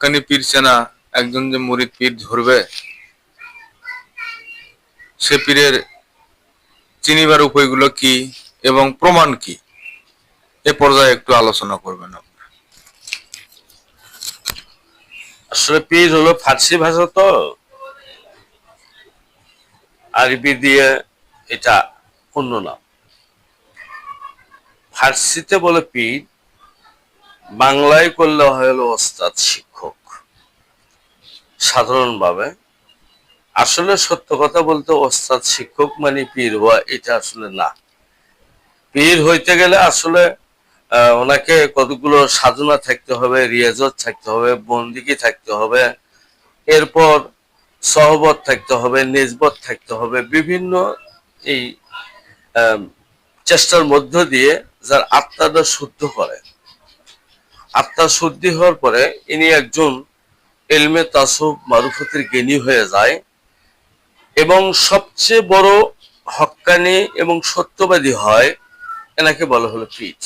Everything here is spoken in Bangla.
হক্কানি পীর চেনা, একজন যে মুরিদ পীর ধরবে, সে পীরের চিনিবার উপায়গুলো কি এবং প্রমাণ কি, এ পর্যায়ে একটু আলোচনা করবেন আপনারা। আসলে পীর হলো ফার্সি ভাষা, তো আরবি দিয়ে এটা অন্য নাম। ফার্সিতে বলে পীর, বাংলায় করলে হলো ওস্তাদ, শিক্ষক সাধারণভাবে। আসলে সত্য কথা বলতে ওস্তাদ শিক্ষক মানে পীর হওয়া এটা আসলে না। পীর হইতে গেলে আসলে ওনাকে কতগুলো সাধনা থাকতে হবে, রিয়াজত থাকতে হবে, বন্দিগি থাকতে হবে, এরপর সহবত থাকতে হবে, নিজবত থাকতে হবে, বিভিন্ন এই চেষ্টার মধ্য দিয়ে যার আত্মাটা শুদ্ধ করে। আত্মা শুদ্ধি হওয়ার পরে ইনি একজন ইলমে তাসুব মারুফতের জ্ঞানী হয়ে যায় এবং সবচেয়ে বড় হক্কানি এবং সত্যবাদী হয়। এনাকে বলা হলো পীর।